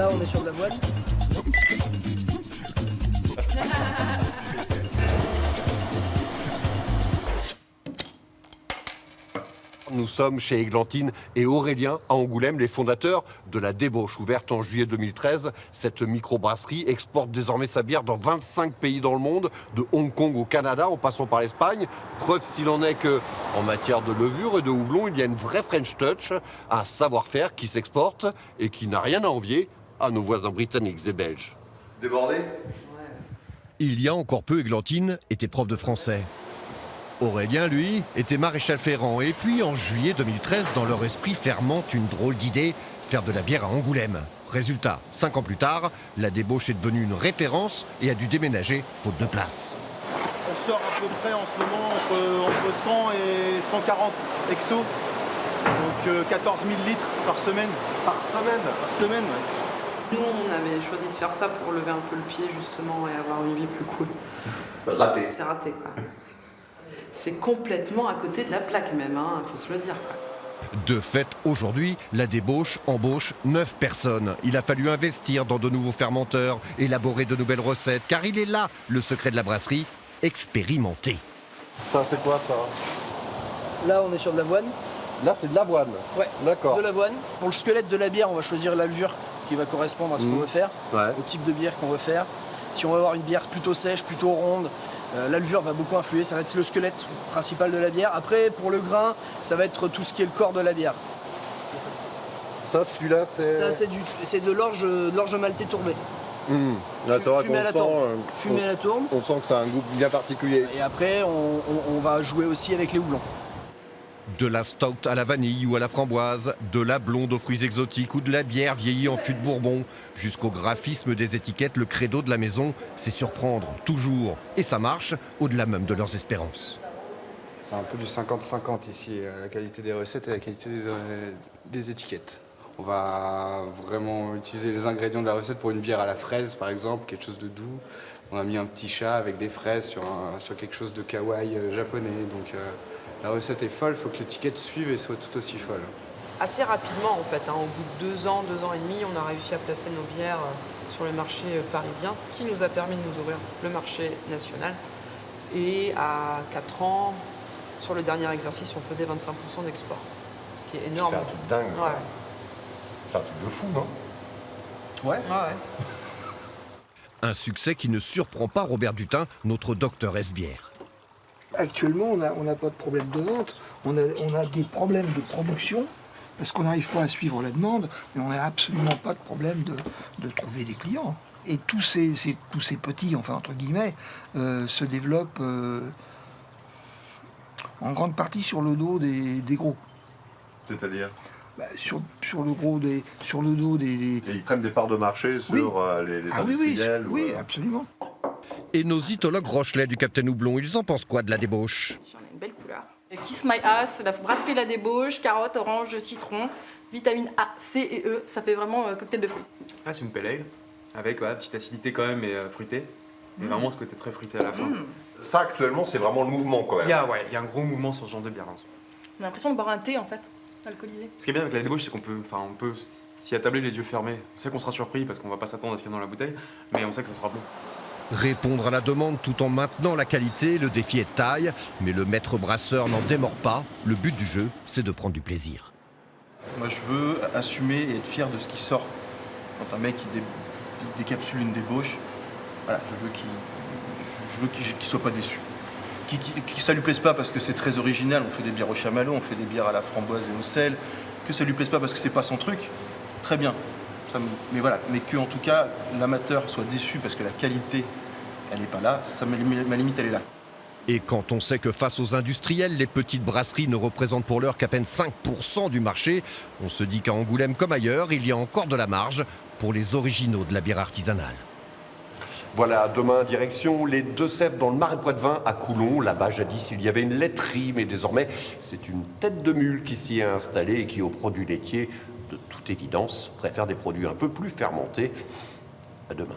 Là, on est sur de l'avoine. Nous sommes chez Églantine et Aurélien à Angoulême, les fondateurs de la Débauche. Ouverte en juillet 2013, cette microbrasserie exporte désormais sa bière dans 25 pays dans le monde, de Hong Kong au Canada en passant par l'Espagne. Preuve s'il en est que, en matière de levure et de houblon, il y a une vraie French touch, un savoir-faire qui s'exporte et qui n'a rien à envier à nos voisins britanniques et belges. Débordé ? Il y a encore peu, Églantine était prof de français. Aurélien, lui, était maréchal ferrant. Et puis, en juillet 2013, dans leur esprit fermente une drôle d'idée, faire de la bière à Angoulême. Résultat, 5 ans plus tard, la Débauche est devenue une référence et a dû déménager faute de place. On sort à peu près en ce moment entre 100 et 140 hectos. Donc 14 000 litres par semaine. Par semaine. Par semaine, ouais. Nous, on avait choisi de faire ça pour lever un peu le pied, justement, et avoir une vie plus cool. Raté. C'est raté, quoi. C'est complètement à côté de la plaque, même, hein, faut se le dire, quoi. De fait, aujourd'hui, la Débauche embauche 9 personnes. Il a fallu investir dans de nouveaux fermenteurs, élaborer de nouvelles recettes, car il est là le secret de la brasserie, expérimenter. Ça, c'est quoi ça ? Là, on est sur de l'avoine. Là, c'est de l'avoine. Ouais, D'accord. de l'avoine. Pour le squelette de la bière, on va choisir la levure qui va correspondre à ce qu'on veut faire, Ouais. au type de bière qu'on veut faire. Si on veut avoir une bière plutôt sèche, plutôt ronde, la levure va beaucoup influer, ça va être le squelette principal de la bière. Après, pour le grain, ça va être tout ce qui est le corps de la bière. Ça, celui-là, c'est... Ça, c'est de l'orge maltais tourbé. Là, c'est vrai Fumé à qu'on la sent, tourbe. Fumé à la tourbe. on sent que ça a un goût bien particulier. Et après, on va jouer aussi avec les houblons. De la stout à la vanille ou à la framboise, de la blonde aux fruits exotiques ou de la bière vieillie en fût de Bourbon, jusqu'au graphisme des étiquettes, le credo de la maison, c'est surprendre, toujours. Et ça marche, au-delà même de leurs espérances. C'est un peu du 50-50 ici, la qualité des recettes et la qualité des étiquettes. On va vraiment utiliser les ingrédients de la recette pour une bière à la fraise, par exemple, quelque chose de doux. On a mis un petit chat avec des fraises sur quelque chose de kawaii japonais. Donc la recette est folle, il faut que l'étiquette suive et soit tout aussi folle. Assez rapidement, en fait, hein, au bout de 2 ans et demi, on a réussi à placer nos bières sur le marché parisien, qui nous a permis de nous ouvrir le marché national. Et à 4 ans, sur le dernier exercice, on faisait 25% d'export, ce qui est énorme. C'est un truc dingue. Ouais. C'est un truc de fou, non ? Ouais. Ouais. Un succès qui ne surprend pas Robert Dutin, notre docteur S-bière. Actuellement, on n'a pas de problème de vente, on a des problèmes de production, parce qu'on n'arrive pas à suivre la demande, mais on n'a absolument pas de problème de trouver des clients. Et tous ces petits, enfin entre guillemets, se développent en grande partie sur le dos des gros. C'est-à-dire ? Sur le dos des... Et ils prennent des parts de marché sur les Ah oui, industriels oui, absolument. Et nos itologues Rochelet du Capitaine Houblon, ils en pensent quoi de la Débauche? J'en ai une belle couleur. Kiss My Ass, la brasserie La Débauche, carotte, orange, citron, vitamine A, C et E. Ça fait vraiment cocktail de fruits. Ah, c'est une pale ale, avec petite acidité quand même et fruitée. Et vraiment ce côté très fruité à la fin. Ça, actuellement, c'est vraiment le mouvement, quand même. Il y a un gros mouvement sur ce genre de bière. Hein. On a l'impression de boire un thé en fait, alcoolisé. Ce qui est bien avec la débauche, c'est qu'on peut s'y attabler les yeux fermés. On sait qu'on sera surpris parce qu'on va pas s'attendre à ce qu'il y a dans la bouteille, mais on sait que ça sera bon. Répondre à la demande tout en maintenant la qualité, le défi est de taille, mais le maître brasseur n'en démord pas. Le but du jeu, c'est de prendre du plaisir. Moi, je veux assumer et être fier de ce qui sort. Quand un mec il décapsule une débauche, voilà, je veux qu'il soit pas déçu. Que ça lui plaise pas parce que c'est très original, on fait des bières au chamallow, on fait des bières à la framboise et au sel, que ça lui plaise pas parce que c'est pas son truc, très bien. Mais que en tout cas l'amateur soit déçu parce que la qualité elle n'est pas là, ma limite elle est là. Et quand on sait que face aux industriels, les petites brasseries ne représentent pour l'heure qu'à peine 5% du marché, on se dit qu'à Angoulême comme ailleurs, il y a encore de la marge pour les originaux de la bière artisanale. Voilà, demain, direction les Deux-Sèvres dans le Marais Poitevin à Coulon. Là-bas, jadis, il y avait une laiterie, mais désormais, c'est une tête de mule qui s'y est installée et qui, aux produits laitiers, de toute évidence, préfère des produits un peu plus fermentés. À demain.